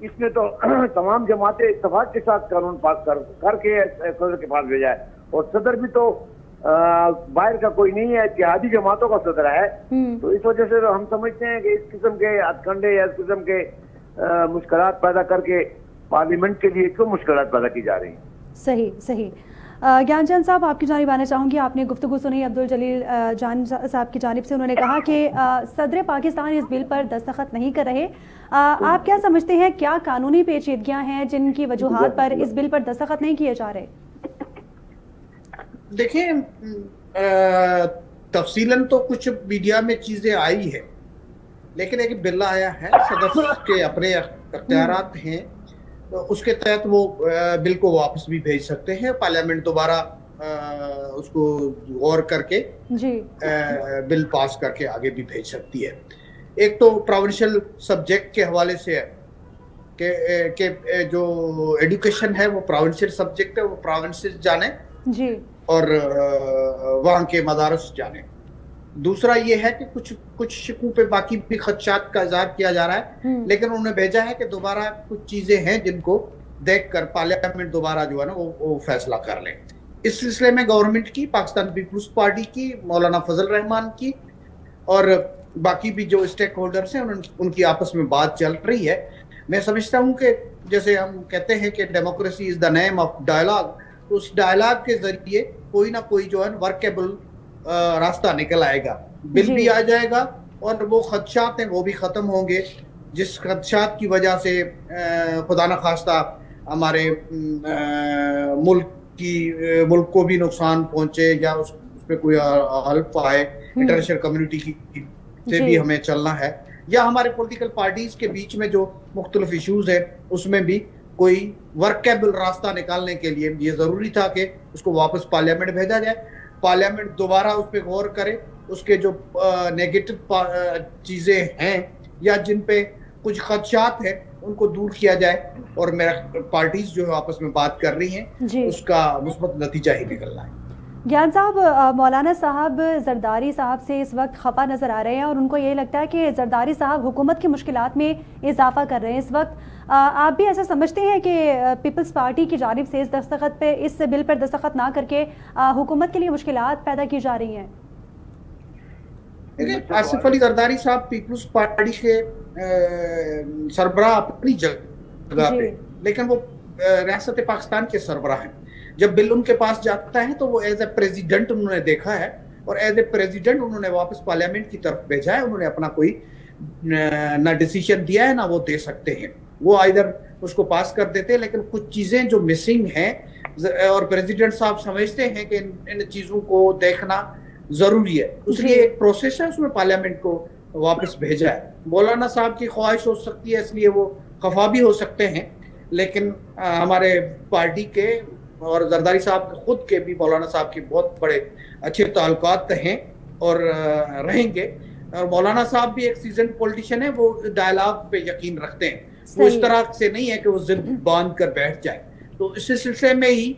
اس نے تو تمام جماعتیں اتفاق کے ساتھ قانون پاس کر کے صدر کے پاس بھیجا ہے، اور صدر بھی تو باہر کا کوئی نہیں ہے، اتحادی جماعتوں کا صدر ہے. تو اس وجہ سے ہم سمجھتے ہیں کہ اس قسم کے ہتھ کنڈے یا اس قسم کے مشکلات پیدا کر کے پارلیمنٹ کے لیے کیوں مشکلات پیدا کی جا رہی ہیں؟ صحیح صحیح. گیان چند صاحب، آپ کی جانب آنا چاہوں گی. آپ نے گفتگو سنی عبد الجلیل جان صاحب کی جانب سے. انہوں نے کہا کہ صدر پاکستان اس بل پر دستخط نہیں کر رہے. آپ کیا سمجھتے ہیں، کیا قانونی پیچیدگیاں ہیں جن کی وجوہات پر اس بل پر دستخط نہیں کیے جا رہے؟ دیکھیں، تفصیلاً تو کچھ میڈیا میں چیزیں آئی ہے، لیکن ایک بل آیا ہے، صدر کے اپنے اختیارات ہیں، اس کے تحت وہ بل کو واپس بھی بھیج سکتے ہیں. پارلیمنٹ دوبارہ اس کو غور کر کے بل پاس کر کے آگے بھی بھیج سکتی ہے. ایک تو پروونشل سبجیکٹ کے حوالے سے ہے کہ جو ایڈوکیشن ہے وہ پروونشل سبجیکٹ ہے، وہ پروونسز جانے اور وہاں کے مدارس جانے. دوسرا یہ ہے کہ کچھ شکوں پہ باقی بھی خدشات کا اظہار کیا جا رہا ہے، لیکن انہوں نے بھیجا ہے کہ دوبارہ کچھ چیزیں ہیں جن کو دیکھ کر پارلیمنٹ دوبارہ جو ہے نا وہ فیصلہ کر لیں. اس سلسلے میں گورنمنٹ کی، پاکستان پیپلز پارٹی کی، مولانا فضل الرحمان کی اور باقی بھی جو اسٹیک ہولڈرز ہیں ان کی آپس میں بات چل رہی ہے. میں سمجھتا ہوں کہ جیسے ہم کہتے ہیں کہ democracy is the name of dialogue, اس ڈائلاگ کے ذریعے کوئی نہ کوئی جو ہے ورکیبل راستہ نکل آئے گا. بل بھی آ جائے گا اور وہ خدشات ہیں وہ بھی ختم ہوں گے، جس خدشات کی وجہ سے خدا نخواستہ ہمارے ملک کو بھی نقصان پہنچے یا اس پہ کوئی ہیلپ آئے. انٹرنیشنل کمیونٹی سے بھی ہمیں چلنا ہے، یا ہمارے پولیٹیکل پارٹیز کے بیچ میں جو مختلف ایشوز ہیں اس میں بھی کوئی ورکیبل راستہ نکالنے کے لیے یہ ضروری تھا کہ اس کو واپس پارلیمنٹ بھیجا جائے. پارلیمنٹ دوبارہ اس پہ غور کرے، اس کے جو نیگیٹو چیزیں ہیں یا جن پہ کچھ خدشات ہیں ان کو دور کیا جائے، اور میرا پارٹیز جو آپس میں بات کر رہی ہیں اس کا مثبت نتیجہ ہی نکلنا ہے. گیان صاحب، مولانا صاحب زرداری صاحب سے اس وقت خفا نظر آ رہے ہیں اور ان کو یہ لگتا ہے کہ زرداری صاحب حکومت کی مشکلات میں اضافہ کر رہے ہیں اس وقت. آپ بھی ایسا سمجھتے ہیں کہ پیپلز پارٹی کی جانب سے اس بل پر دستخط نہ کر کے حکومت کے لیے مشکلات پیدا کی جا رہی ہیں؟ آصف علی زرداری صاحب پیپلز پارٹی کے سربراہ اپنی جگہ پہ، لیکن وہ ریاست پاکستان کے سربراہ ہیں. جب بل ان کے پاس جاتا ہے تو وہ ایز اے پریزیڈنٹ انہوں نے دیکھا ہے، اور ایز اے پریزیڈنٹ انہوں نے واپس پارلیمنٹ کی طرف بھیجا ہے. انہوں نے اپنا کوئی نہ ڈیسیشن دیا ہے نہ وہ دے سکتے ہیں. وہ ادھر اس کو پاس کر دیتے، لیکن کچھ چیزیں جو مسنگ ہیں اور پریزیڈنٹ صاحب سمجھتے ہیں کہ ان چیزوں کو دیکھنا ضروری ہے، اس لیے ایک پروسیس ہے، اس میں پارلیمنٹ کو واپس بھیجا ہے. مولانا صاحب کی خواہش ہو سکتی ہے اس لیے وہ خفا بھی ہو سکتے ہیں، لیکن ہمارے پارٹی کے اور زرداری صاحب خود کے بھی مولانا صاحب کے بہت بڑے اچھے تعلقات ہیں اور رہیں گے. اور مولانا صاحب بھی ایک سیزنڈ پولیٹیشین ہے، وہ ڈائلاگ پہ یقین رکھتے ہیں، وہ اس طرح سے نہیں ہے کہ وہ ضد باندھ کر بیٹھ جائے. تو اس سلسلے میں ہی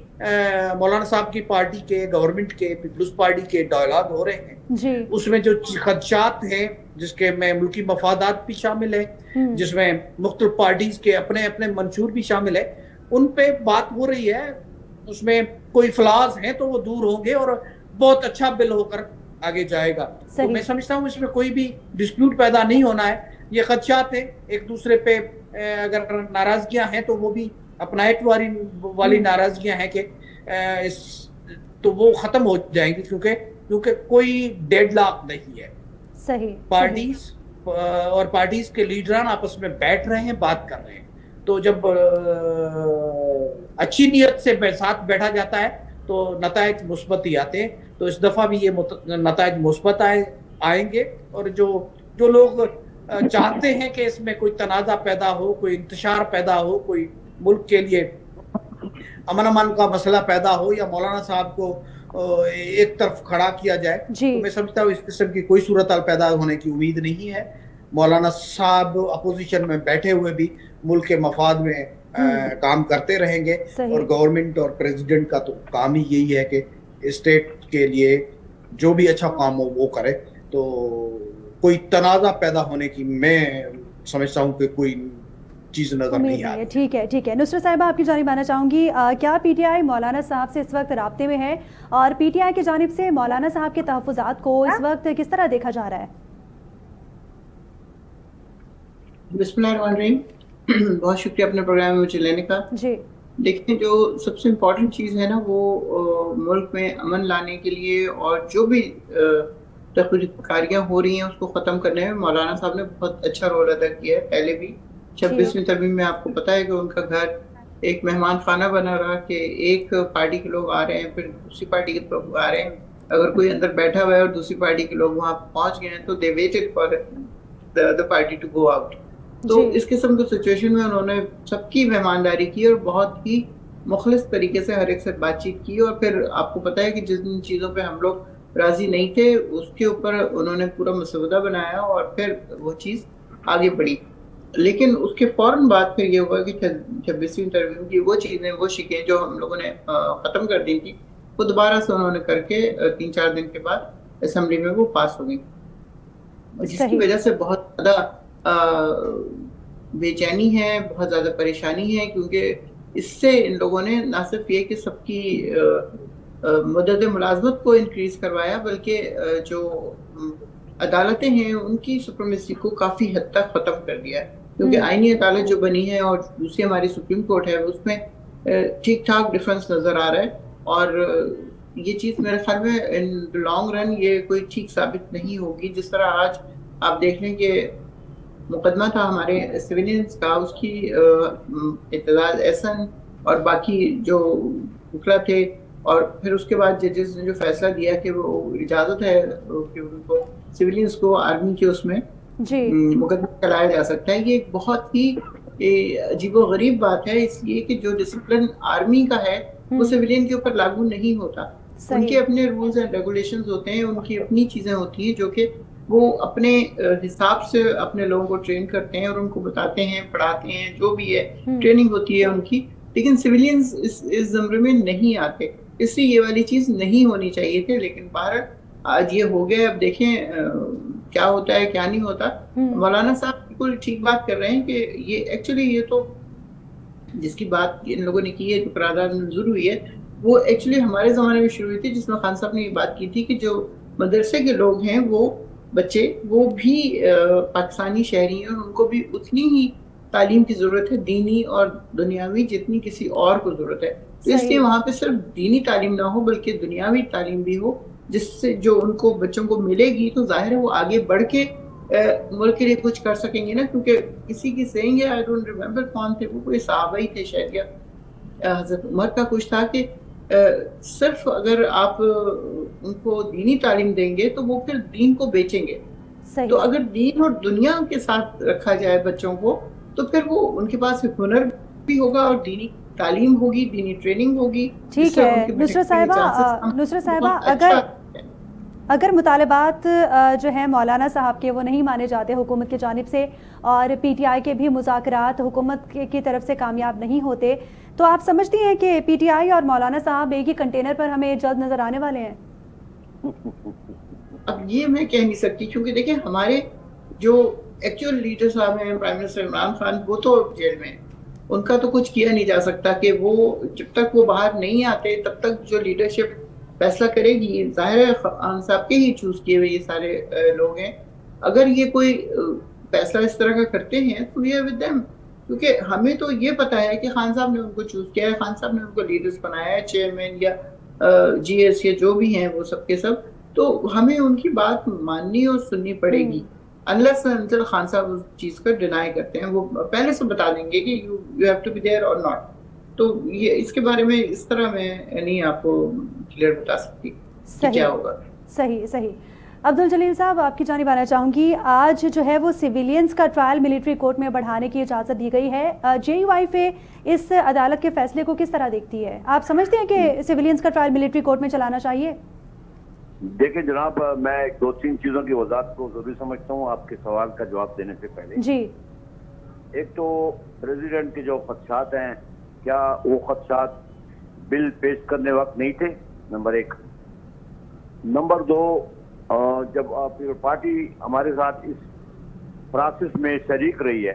مولانا صاحب کی پارٹی کے، گورنمنٹ کے، پیپلز پارٹی کے ڈائلاگ ہو رہے ہیں. اس میں جو خدشات ہیں جس کے میں ملکی مفادات بھی شامل ہیں، جس میں مختلف پارٹیز کے اپنے اپنے منشور بھی شامل ہیں، ان پہ بات ہو رہی ہے. اس میں کوئی فلاز ہیں تو وہ دور ہوں گے اور بہت اچھا بل ہو کر آگے جائے گا. تو میں سمجھتا ہوں اس میں کوئی بھی ڈسپیوٹ پیدا نہیں ہونا ہے. یہ خدشات ہیں، ایک دوسرے پہ اگر ناراضگیاں ہیں تو وہ بھی اپنائٹ والی ناراضگیاں ہیں کہ تو وہ ختم ہو جائیں گی، کیونکہ کوئی ڈیڈ لاک نہیں ہے. پارٹیز اور پارٹیز کے لیڈران آپس میں بیٹھ رہے ہیں، بات کر رہے ہیں. تو جب اچھی نیت سے ساتھ بیٹھا جاتا ہے تو نتائج مثبت ہی آتے ہیں. تو اس دفعہ بھی یہ نتائج مثبت آئیں گے، اور جو لوگ چاہتے ہیں کہ اس میں کوئی تنازع پیدا ہو، کوئی انتشار پیدا ہو، کوئی ملک کے لیے امن کا مسئلہ پیدا ہو یا مولانا صاحب کو ایک طرف کھڑا کیا جائے، تو میں سمجھتا ہوں اس قسم کی کوئی صورتحال پیدا ہونے کی امید نہیں ہے. مولانا صاحب اپوزیشن میں بیٹھے ہوئے بھی ملک کے مفاد میں کام کرتے رہیں گے، اور گورنمنٹ اور پریزیڈنٹ کا تو کام ہی یہی ہے کہ اسٹیٹ کے لیے جو بھی اچھا کام ہو وہ کرے. تو کوئی تنازع پیدا ہونے کی میں سمجھتا ہوں کہ کوئی چیز نظر نہیں آ رہی. ٹھیک ہے ٹھیک ہے. نصرت صاحبہ آپ کی جانب آنا چاہوں گی, کیا پی ٹی آئی مولانا صاحب سے اس وقت رابطے میں ہے, اور پی ٹی آئی کی جانب سے مولانا صاحب کے تحفظات کو اس وقت کس طرح دیکھا جا رہا ہے؟ بسم اللہ الرحمن الرحیم. بہت شکریہ اپنے پروگرام میں مجھے لینے کا. جی دیکھیں, جو سب سے امپورٹنٹ چیز ہے نا, وہ ملک میں امن لانے کے لیے اور جو بھی تقریباریاں ہو رہی ہیں اس کو ختم کرنے میں مولانا صاحب نے بہت اچھا رول ادا کیا ہے. پہلے بھی 26ویں ترمیم میں آپ کو پتا ہے کہ ان کا گھر ایک مہمان خانہ بنا رہا, کہ ایک پارٹی کے لوگ آ رہے ہیں, پھر دوسری پارٹی کے لوگ آ رہے ہیں. اگر کوئی اندر بیٹھا ہوا ہے اور دوسری پارٹی کے لوگ وہاں پہنچ گئے ہیں تو they waited for the other party to go out. تو اس قسم کی سچویشن میں انہوں نے سب کی مہمانداری کی اور بہت ہی مخلص طریقے سے ہر ایک سے بات چیت کی. اور پھر آپ کو پتا ہے کہ جن چیزوں پہ ہم لوگ راضی نہیں تھے اس کے اوپر انہوں نے پورا مسودہ بنایا اور پھر وہ چیز آگے بڑھی. لیکن اس کے فوراً بعد پھر یہ ہوا کہ 26ویں ترمیم کی وہ چیزیں, وہ شکیں جو ہم لوگوں نے ختم کر دی تھی, وہ دوبارہ سے انہوں نے کر کے 3-4 دن کے بعد اسمبلی میں وہ پاس ہو گئی, جس کی وجہ سے بہت زیادہ بے چینی ہے, بہت زیادہ پریشانی ہے. کیونکہ اس سے ان لوگوں نے نہ صرف یہ کہ سب کی مدت ملازمت کو انکریز کروایا, بلکہ جو عدالتیں ہیں ان کی سپریمیسی کو کافی حد تک ختم کر دیا ہے. کیونکہ آئینی عدالت جو بنی ہے اور دوسری ہماری سپریم کورٹ ہے, اس میں ٹھیک ٹھاک ڈفرینس نظر آ رہا ہے. اور یہ چیز میرے خیال میں ان لانگ رن یہ کوئی ٹھیک ثابت نہیں ہوگی. جس طرح آج آپ دیکھ لیں کہ مقدمہ تھا ہمارے سویلینز کا, اس کی اعتزاز احسن اور باقی جو وکلا تھے, اور پھر اس کے بعد ججز نے جو فیصلہ دیا کہ وہ اجازت ہے کہ ان کو سویلینز کو آرمی کے اس میں مقدمہ چلایا جا سکتا ہے. یہ ایک بہت ہی عجیب و غریب بات ہے, اس لیے کہ جو ڈسپلن آرمی کا ہے وہ سویلین کے اوپر لاگو نہیں ہوتا. ان کے اپنے رولز اینڈ ریگولیشنز ہوتے ہیں, ان کی اپنی چیزیں ہوتی ہیں جو کہ وہ اپنے حساب سے اپنے لوگوں کو ٹرین کرتے ہیں اور ان کو بتاتے ہیں, پڑھاتے ہیں, جو بھی ہے ٹریننگ ہوتی ہے ان کی. لیکن سویلینز اس زمرے میں نہیں آتے, اس لیے یہ والی چیز نہیں ہونی چاہیے تھی. لیکن بہرحال آج یہ ہو گیا. اب دیکھیں کیا ہوتا ہے کیا نہیں ہوتا. مولانا صاحب بالکل ٹھیک بات کر رہے ہیں کہ یہ ایکچولی یہ تو جس کی بات ان لوگوں نے کی ہے, جو قرارداد منظور ہوئی ہے, وہ ایکچولی ہمارے زمانے میں شروع ہوئی تھی, جس میں خان صاحب نے یہ بات کی تھی کہ جو مدرسے کے لوگ ہیں وہ بچے وہ بھی پاکستانی شہری ہیں, اور ان کو بھی اتنی ہی تعلیم کی ضرورت ہے, دینی اور دنیاوی, جتنی کسی اور کو ضرورت ہے. اس لیے وہاں پہ صرف دینی تعلیم نہ ہو بلکہ دنیاوی تعلیم بھی ہو, جس سے جو ان کو بچوں کو ملے گی تو ظاہر ہے وہ آگے بڑھ کے ملک کے لیے کچھ کر سکیں گے نا. کیونکہ کسی کی سینگ ہے, آئی ڈونٹ ریمبر کون تھے, وہ کوئی صحابہ ہی تھے شاید, یا حضرت عمر کا کچھ تھا, کہ صرف اگر آپ ان کو دینی تعلیم دیں گے تو وہ پھر دین کو بیچیں گے. تو اگر دین اور دنیا کے ساتھ رکھا جائے بچوں کو تو پھر وہ ان کے پاس ہنر بھی ہوگا اور دینی تعلیم ہوگی, دینی ٹریننگ ہوگی. ٹھیک ہے نصرت صاحبہ, اگر مطالبات جو ہیں مولانا صاحب کے وہ نہیں مانے جاتے حکومت کی جانب سے, اور پی ٹی آئی کے بھی مذاکرات حکومت کی طرف سے کامیاب نہیں ہوتے, تو آپ سمجھتی ہیں کہ پی ٹی آئی اور مولانا صاحب ایک ہی کنٹینر پر ہمیں جلد نظر آنے والے ہیں؟ اب یہ میں کہہ نہیں سکتی, کیونکہ دیکھیں ہمارے جو ایکچوئل لیڈر صاحب ہیں, پرائم منسٹر عمران خان, وہ تو جیل میں ہیں, ان کا تو کچھ کیا نہیں جا سکتا. کہ وہ جب تک وہ باہر نہیں آتے تب تک جو لیڈرشپ فیصلہ کرے گی, ظاہر ہے خان صاحب کے ہی چوز کیے ہوئے یہ سارے لوگ ہیں. اگر یہ کوئی فیصلہ اس طرح کا کرتے ہیں تو we are with them, کیونکہ ہمیں تو یہ پتا ہے کہ خان صاحب نے ان کو چوز کیا ہے, خان صاحب نے ان کو لیڈرز بنایا ہے, چیئرمین یا جی ایس یا جو بھی ہیں وہ سب کے سب. تو ہمیں ان کی بات ماننی اور سننی پڑے گی, unless until خان صاحب اس چیز کا ڈینائی کرتے ہیں. وہ پہلے سے بتا دیں گے کہ you have to be there or not. تو یہ اس کے بارے میں اس طرح میں نہیں آپ کو کلیئر بتا سکتی کہ کیا ہوگا. صحیح. عبد الجلیل صاحب, آپ کی جانب آنا چاہوں گی. آج جو ہے وہ سویلینز کا ٹرائل ملٹری کورٹ میں بڑھانے کی اجازت دی گئی ہے. جے یو آئی فے اس عدالت کے فیصلے کو کس طرح دیکھتی ہے؟ آپ سمجھتے ہیں کہ سویلینز کا ٹرائل ملٹری کورٹ میں چلانا چاہیے؟ دیکھیں جناب, میں 2-3 چیزوں کی وضاحت کو ضروری سمجھتا ہوں آپ کے سوال کا جواب دینے سے پہلے. جی. ایک تو پریزیڈنٹ کے جو خدشات ہیں, کیا وہ خدشات بل پیش کرنے وقت نہیں تھے؟ نمبر 1. نمبر 2, جب پارٹی ہمارے ساتھ اس پروسیس میں شریک رہی ہے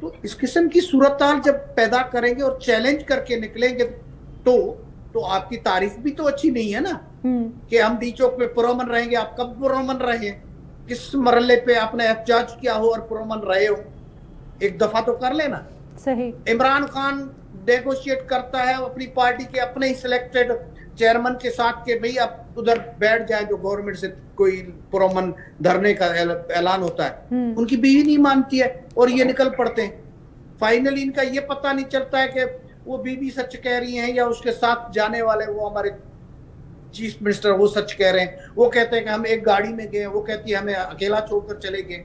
تو اس قسم کی صورتحال جب پیدا کریں گے اور چیلنج کر کے نکلیں گے تو آپ کی تعریف بھی تو اچھی نہیں ہے نا کہ ہم ڈی چوک پہ پرامن رہیں گے. آپ کب پرامن رہے ہیں؟ کس مرحلے پہ آپ نے احتجاج کیا ہو اور پرامن رہے ہو؟ ایک دفعہ تو کر لینا. صحیح. عمران خان نیگوشیٹ کرتا ہے اپنی پارٹی کے اپنے ہی سلیکٹڈ چیئرمین کے ساتھ کہ بھئی آپ ادھر بیٹھ جائیں جو گورنمنٹ سے کوئی پرامن دھرنے کا اعلان ہوتا ہے. ان کی بیوی نہیں مانتی ہے اور یہ نکل پڑتے ہیں. فائنلی ان کا یہ پتہ نہیں چلتا ہے کہ وہ بیوی سچ کہہ رہی ہیں یا اس کے ساتھ جانے والے وہ ہمارے چیف منسٹر وہ سچ کہہ رہے ہیں. وہ کہتے ہیں کہ ہم ایک گاڑی میں گئے, وہ کہتی ہے ہمیں اکیلا چھوڑ کر چلے گئے.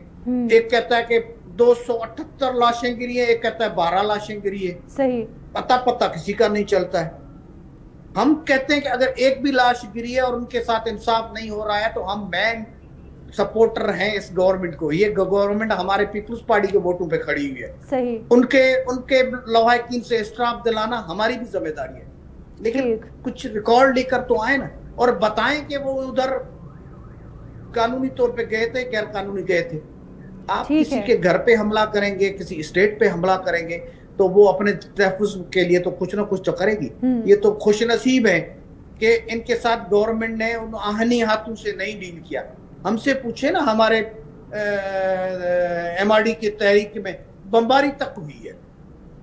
ایک کہتا ہے کہ 278 لاشیں گری ہیں, ایک کہتا ہے 12 لاشیں گری ہیں. صحیح. پتہ کسی کا نہیں چلتا ہے. ہم کہتے ہیں کہ اگر ایک بھی لاش گری ہے اور ان کے ساتھ انصاف نہیں ہو رہا ہے تو ہم مین سپورٹر ہیں اس گورنمنٹ کو. یہ گورنمنٹ ہمارے پیپلز پارٹی کے ووٹوں پہ کھڑی ہوئی ہے. صحیح. ان کے لواحقین سے اسٹراف دلانا ہماری بھی ذمہ داری ہے. لیکن کچھ ریکارڈ لے کر تو آئے نا اور بتائیں کہ وہ ادھر قانونی طور پہ گئے تھے, غیر قانونی گئے تھے. آپ کسی کے گھر پہ حملہ کریں گے, کسی اسٹیٹ پہ حملہ کریں گے تو وہ اپنے تحفظ کے لیے تو کچھ نہ کچھ تو کرے گی. یہ تو خوش نصیب ہے کہ ان کے ساتھ گورنمنٹ نے ان آہنی ہاتھوں سے نہیں ڈیل کیا. ہم سے پوچھے نا, ہمارے ایم آر ڈی کی تحریک میں بمباری تک ہوئی ہے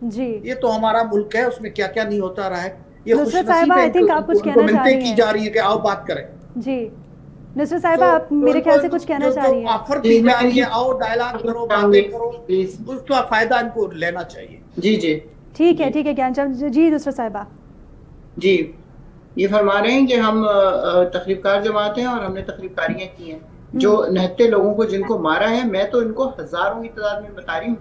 جی. یہ تو ہمارا ملک ہے, اس میں کیا کیا نہیں ہوتا رہا ہے. یہ خوش نصیب ہے منتیں کی جا رہی ہے کہ آؤ بات کریں. جی نصرت صاحبہ آپ میرے خیال سے کچھ کہنا چاہ رہی ہیں. آفر دی جا رہی ہے آؤ ڈائلاگ کرو, باتیں کرو, اس کا فائدہ ان کو لینا چاہیے. جی ٹھیک ہے گیان چند جی. نصرت صاحبہ جی یہ فرما رہے ہیں کہ ہم تقریب کار جماعت ہیں اور ہم نے تقریب کاریاں کی ہیں جو نہتے لوگوں کو جن کو مارا ہے. میں تو ان کو ہزاروں کی تعداد میں بتا رہی ہوں.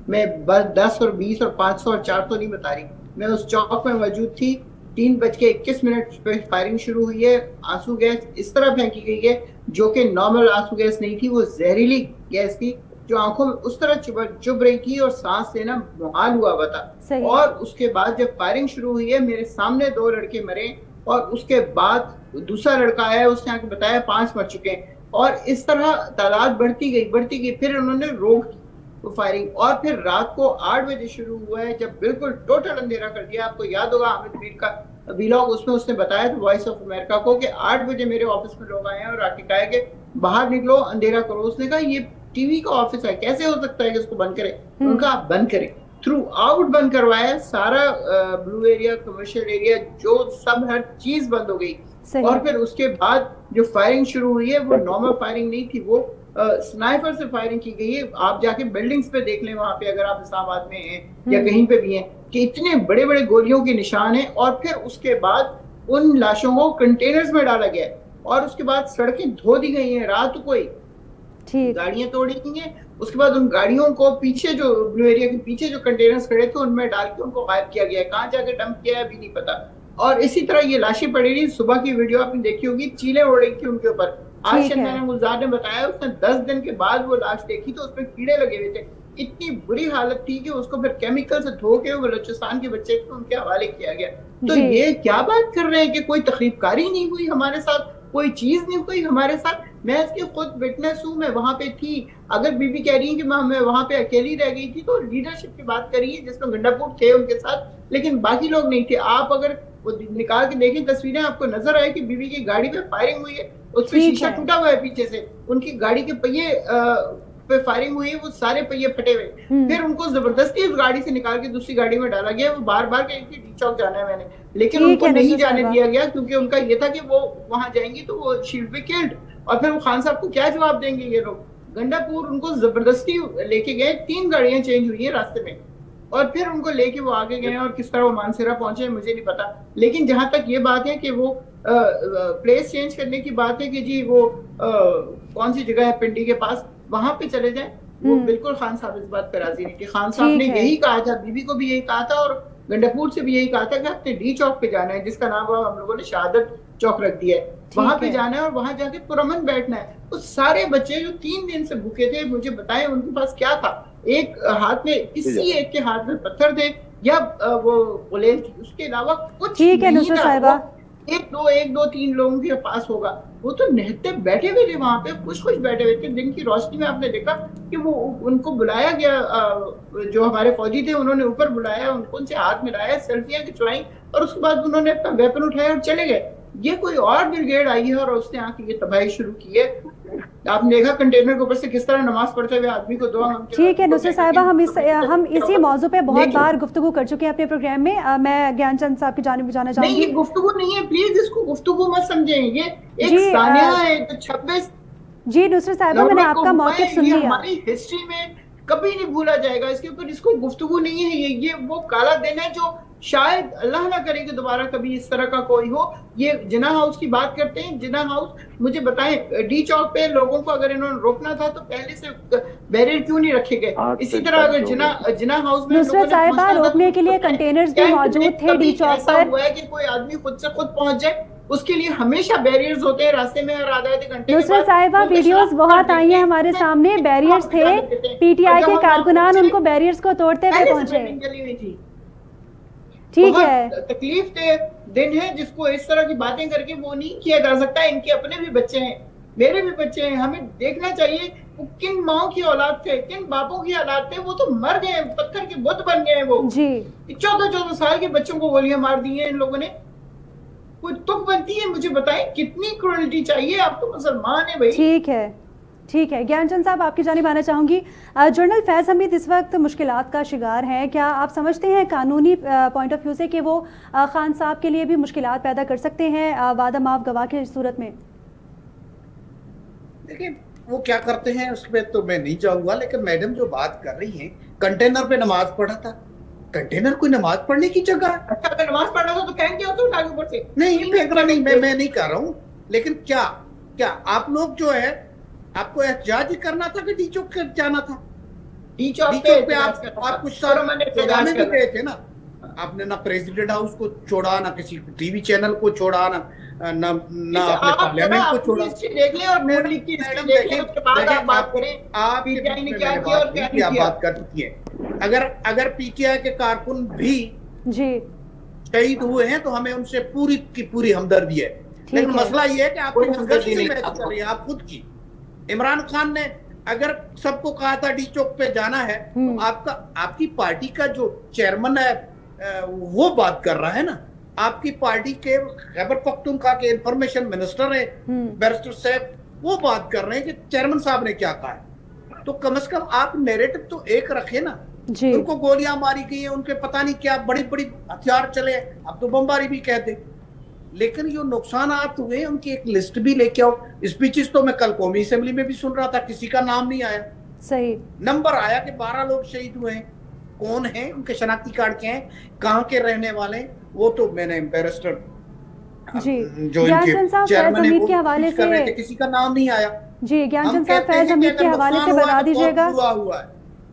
میں بس 10 اور 20 اور 500 اور 400 نہیں بتا رہی. میں اس چوک میں موجود تھی. 3:21 پہ فائرنگ شروع ہوئی ہے. آنسو گیس اس طرح پھینکی گئی ہے جو کہ نارمل آنسو گیس نہیں تھی, وہ زہریلی گیس تھی جو آنکھوں میں اس طرح چبھ رہی تھی اور سانس لینا محال ہوا تھا. اور اس کے بعد جب فائرنگ شروع ہوئی ہے میرے سامنے 2 لڑکے مرے اور اس کے بعد دوسرا لڑکا آیا, اس نے آ کے بتایا 5 مر چکے ہیں. اور اس طرح تعداد بڑھتی گئی. پھر انہوں نے روک دی فائرنگ اور پھر رات کو 8 بجے شروع ہوا ہے جب بالکل ٹوٹل اندھیرا کر دیا. آپ کو یاد ہوگا حامد میر کا ویلاگ, اس نے بتایا تھا وائس آف امریکہ کو کہ 8 بجے میرے آفس میں لوگ آئے ہیں اور آ کے کہا کہ باہر نکلو اندھیرا کرو. اس نے کہا یہ ٹی وی کا آفس ہے, کیسے ہو سکتا ہے کہ اس کو بند کرے. ان کا آپ بند کریں. تھرو آؤٹ بند کروایا, سارا بلو ایریا, کمرشل ایریا, جو سب ہر چیز بند ہو گئی. اور پھر اس کے بعد جو فائرنگ شروع ہوئی ہے وہ نارمل فائرنگ نہیں تھی, وہ سنائپر سے فائرنگ کی گئی ہے. آپ جا کے بلڈنگز پہ دیکھ لیں وہاں پہ اگر آپ اسلام آباد میں ہیں یا کہیں پہ بھی ہیں کہ اتنے بڑے بڑے گولیوں کے نشان ہیں. اور پھر اس کے بعد ان لاشوں کو کنٹینرز میں ڈالا گیا اور اس کے بعد سڑکیں دھو دی گئی ہیں. رات کوئی گاڑیاں توڑی گئی ہیں. اس کے بعد ان گاڑیوں کو پیچھے جو بلو ایریا کے پیچھے جو کنٹینرز کھڑے تھے ان میں ڈال کے ان کو غائب کیا گیا. کہاں جا کے ڈمپ کیا ہے ابھی نہیں پتا. اور اسی طرح یہ لاشیں پڑی رہی. صبح کی ویڈیو آپ نے دیکھی ہوگی, چیلیں اڑ رہی تھی ان کے اوپر. آج شنانا گلزار نے بتایا اس نے 10 دن کے بعد وہ لاش دیکھی تو اس میں کیڑے لگے ہوئے تھے. اتنی بری حالت تھی کہ اس کو پھر کیمیکل سے دھو کے بلوچستان کے بچے کو ان کے حوالے کیا گیا. تو یہ کیا بات کر رہے ہیں کہ کوئی تقریب کاری نہیں ہوئی ہمارے ساتھ, کوئی چیز نہیں ہوئی ہمارے ساتھ. میں اس کی خود وٹنس ہوں, میں وہاں پہ تھی. اگر بی بی کہہ رہی ہیں کہ میں وہاں پہ اکیلی رہ گئی تھی تو لیڈرشپ کی بات کری ہے جس میں گنڈا پور تھے ان کے ساتھ, لیکن باقی لوگ نہیں تھے. آپ اگر وہ نکال کے دیکھیں تصویریں آپ کو نظر آئے کہ بی بی کی گاڑی پہ فائرنگ ہوئی ہے, اس پہ شیشہ ٹوٹا ہوا ہے پیچھے سے. ان کی گاڑی کے پہیے پہ فائرنگ ہوئی ہے, وہ سارے پہیے پھٹے ہوئے. پھر ان کو زبردستی اس گاڑی سے نکال کے دوسری گاڑی میں ڈالا گیا. وہ بار بار کہیں کہ ڈی چوک جانا ہے میں نے, لیکن ان کو نہیں جانے دیا گیا کیونکہ ان کا یہ تھا کہ وہ وہاں جائیں گی تو وہ شیل بی کلڈ. اور پھر وہ خان صاحب کو کیا جواب دیں گے یہ لوگ. گنڈا پور ان کو زبردستی لے کے گئے. 3 گاڑیاں چینج ہوئی ہیں راستے میں اور پھر ان کو لے کے وہ آگے گئے. اور کس طرح وہ مانسیرا پہنچے مجھے نہیں پتا. لیکن جہاں تک یہ بات ہے کہ وہ پلیس چینج کرنے کی بات ہے کہ جی وہ کون سی جگہ ہے پنڈی کے پاس, وہاں پہ چلے جائیں, وہ بالکل خان صاحب اس بات پہ راضی نہیں. کہ خان صاحب نے یہی کہا تھا, بی بی کو بھی یہی کہا تھا اور گنڈاپور سے بھی یہی کہا تھا کہ آپ نے ڈی چوک پہ جانا ہے, جس کا نام ہم لوگوں نے شہادت چوک رکھ دیا ہے. وہاں پہ جانا ہے اور وہاں جا کے پرامن بیٹھنا ہے. وہ سارے بچے جو 3 دن سے بھوکے تھے, مجھے بتائیں ان کے پاس کیا تھا. ایک ہاتھ میں, کسی ایک کے ہاتھ میں پتھر تھے یا وہ غلیل تھی, اس کے علاوہ کچھ نہیں تھا. ایک دو تین لوگوں کے پاس ہوگا. وہ تو نہتے بیٹھے ہوئے تھے وہاں پہ, خوش بیٹھے ہوئے تھے. دن کی روشنی میں آپ نے دیکھا کہ وہ ان کو بلایا گیا, جو ہمارے فوجی تھے انہوں نے اوپر بلایا, ان سے ہاتھ ملایا, سیلفیاں کھچوائیں, اور اس کے بعد انہوں نے اپنا ویپن اٹھایا اور چلے گئے. یہ کوئی اور بریگیڈ آئی ہے اور اس نے آ کے یہ تباہی شروع کی ہے. آپ نے دیکھا کنٹینر کے اوپر سے کس طرح نماز پڑھتے ہوئے آدمی کو دعا. ٹھیک ہے نصرت صاحبہ, ہم اسی موضوع پہ بہت بار گفتگو کر چکے ہیں اپنے پروگرام میں. میں گیان چند صاحب کی جانب جانا چاہوں گی. نہیں, یہ گفتگو نہیں ہے, پلیز اس کو گفتگو مت سمجھیں, یہ ایک ثانیہ ہے. 26 جی نصرت صاحبہ, میں نے آپ کا موقف سن لیا. ہماری ہسٹری میں کبھی نہیں بھولا جائے گا, اس کے اوپر اس کو گفتگو نہیں ہے. یہ وہ کالا دن ہے جو شاید اللہ نہ کرے کہ دوبارہ کبھی اس طرح کا کوئی ہو. یہ جناح ہاؤس کی بات کرتے ہیں, جناح ہاؤس مجھے بتائیں ڈی چوک پہ لوگوں کو اگر انہوں نے روکنا تھا تو پہلے سے بیریئر کیوں نہیں رکھے گئے؟ اسی طرح اگر جناح ہاؤس میں نصرت صاحبہ روکنے کے لیے کنٹینرز بھی موجود تھے ڈی چوک پر. ہوا ہے کہ کوئی آدمی خود سے خود پہنچ جائے, اس کے لیے ہمیشہ بیریئرز ہوتے ہیں راستے میں, اور آدھے گھنٹے. نصرت صاحبہ ویڈیوز بہت آئی ہیں ہمارے سامنے, بیریئرز تھے, پی ٹی آئی کے کارکنان ان کو بیریئرز کو توڑتے ہوئے پہنچے. ٹھیک ہے, تکلیف دہ دن ہے جس کو اس طرح کی باتیں کر کے وہ نہیں کیا جا سکتا. ان کے اپنے بھی بچے ہیں, میرے بھی بچے ہیں, ہمیں دیکھنا چاہیے وہ کن ماؤں کی اولاد تھے, کن باپوں کی اولاد تھے. وہ تو مر گئے, پتھر کے بت بن گئے. وہ 14 سال کے بچوں کو گولیاں مار دی ہیں ان لوگوں نے. کوئی تک بنتی ہے؟ مجھے بتائیں کتنی کرولٹی چاہیے. آپ تو مسلمان ہیں بھائی. ٹھیک ہے, ٹھیک ہے. گیان چند صاحب آپ کی جانب آنا چاہوں گی. جنرل فیض حمید اس وقت مشکلات کا شکار ہیں. کیا آپ سمجھتے ہیں قانونی پوائنٹ آف ویو سے کہ وہ خان صاحب کے لیے بھی مشکلات پیدا کر سکتے ہیں وعدہ معاف گواہ کی صورت میں؟ دیکھیں وہ کیا کرتے ہیں اس پہ تو میں نہیں جاؤں گا, لیکن میڈم جو بات کر رہی ہیں کنٹینر پہ نماز پڑھا تھا. کنٹینر کوئی نماز پڑھنے کی جگہ ہے؟ اگر نماز پڑھنا تھا تو کہیں گے تو اٹھا کے اوپر سے. نہیں میں نہیں کہہ رہا ہوں, لیکن کیا آپ لوگ جو ہے آپ کو احتجاج کرنا تھا کہ ڈی چوک جانا تھا؟ ڈی چوک پہ آپ کچھ پروگرامیں بھی گئے تھے نا. آپ نے نہ پریزیڈنٹ ہاؤس کو چھوڑا, نہ کسی ٹی وی چینل کو چھوڑا, نہ اپنے پارلیمنٹ کو چھوڑا. دیکھ لیں اور نون لیگ کی بات کریں. آپ بات کر چکی ہیں. اگر پی ٹی آئی کے کارکن بھی شہید ہوئے ہیں تو ہمیں ان سے پوری کی پوری ہمدردی ہے. لیکن مسئلہ یہ ہے کہ آپ کو ہمدردی نہیں کر رہی ہے آپ خود کی. عمران خان نے اگر سب کو کہا تھا ڈی چوک پہ جانا ہے, تو آپ کی پارٹی کا جو چیئرمین ہے وہ بات کر رہا ہے نا. آپ کی پارٹی کے خیبر پختونخوا کے انفارمیشن منسٹر ہیں بیرسٹر صاحب, وہ بات کر رہے ہیں کہ چیئرمین صاحب نے کیا کہا ہے. تو کم از کم آپ نیریٹو تو ایک رکھے نا. ان کو گولیاں ماری گئی ہیں, ان کے پتہ نہیں کیا بڑی بڑی ہتھیار چلے, اب تو بمباری بھی کہتے. لیکن جو نقصانات ہوئے ان کی ایک لسٹ بھی لے کے آؤ. اسپیچز تو میں کل قومی اسمبلی میں بھی سن رہا تھا, کسی کا نام نہیں آیا. صحیح نمبر آیا کہ 12 لوگ شہید ہوئے ہیں. کون ہیں, ان کے شناختی کارڈ کیا ہیں, کہاں کے رہنے والے ہیں, وہ تو میں نے بیرسٹر جو ان کے چیئرمین کے حوالے سے کسی کا نام نہیں آیا. جی گیان چند صاحب فیض حمید کے حوالے سے بتا دیجیے گا.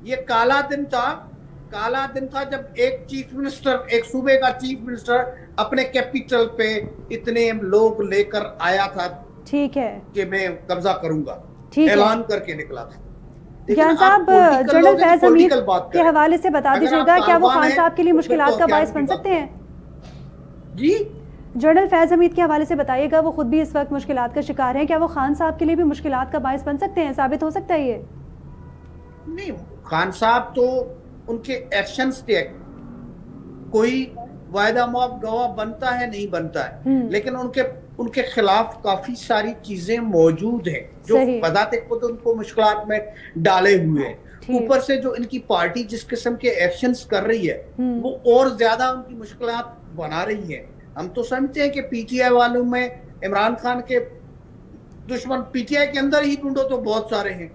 یہ کالا دن تھا جب ایک چیف منسٹر, ایک صوبے کا چیف منسٹر اپنے کیپیٹل پہ اتنے لوگ لے کر آیا تھا. ٹھیک ہے کہ میں قبضہ کروں گا, اعلان کر کے نکلا تھا. گیان صاحب جنرل فیض حمید کے حوالے سے بتا دیجیے گا, کیا وہ خان صاحب کے لیے مشکلات کا باعث بن سکتے ہیں؟ جی جنرل فیض حمید کے حوالے سے بتائیے گا, وہ خود بھی اس وقت مشکلات کا شکار ہیں, کیا وہ خان صاحب کے لیے بھی مشکلات کا باعث بن سکتے ہیں, ثابت ہو سکتا ہے یہ؟ نہیں, خان صاحب تو ان کے ایکشنز تھے, کوئی وعدہ معاف گواہ بنتا ہے نہیں بنتا ہے, لیکن ان کے خلاف کافی ساری چیزیں موجود ہیں جو بذات خود ان کو مشکلات میں ڈالے ہوئے ہیں. اوپر سے جو ان کی پارٹی جس قسم کے ایکشنز کر رہی ہے وہ اور زیادہ ان کی مشکلات بنا رہی ہے. ہم تو سمجھتے ہیں کہ پی ٹی آئی والوں میں عمران خان کے دشمن پی ٹی آئی کے اندر ہی ڈھونڈو تو بہت سارے ہیں,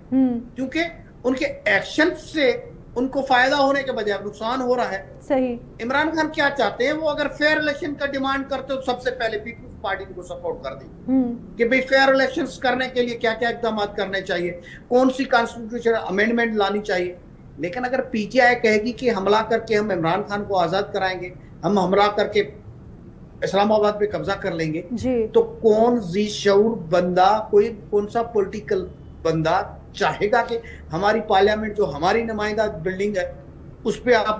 کیونکہ ان کے ایکشن سے ان کو فائدہ ہونے کے بجائے نقصان ہو رہا ہے. صحیح. عمران خان کیا چاہتے ہیں, وہ اگر فیئر الیکشن کا ڈیمانڈ کرتے تو سب سے پہلے پیپلز پارٹی کو سپورٹ کر دیں کہ بھئی فیئر الیکشنز کرنے کے لیے کیا کیا اقدامات کرنے چاہیے, کون سی کانسٹیٹیوشن امینڈمنٹ لانی چاہیے. لیکن اگر پی ٹی آئی کہے گی کہ حملہ کر کے ہم عمران خان کو آزاد کرائیں گے, ہم حملہ کر کے اسلام آباد پہ قبضہ کر لیں گے, تو کون ذی شعور بندہ, کون سا پولیٹیکل بندہ چاہے گا کہ ہماری پارلیمنٹ جو ہماری نمائندہ بلڈنگ ہے اس پہ آپ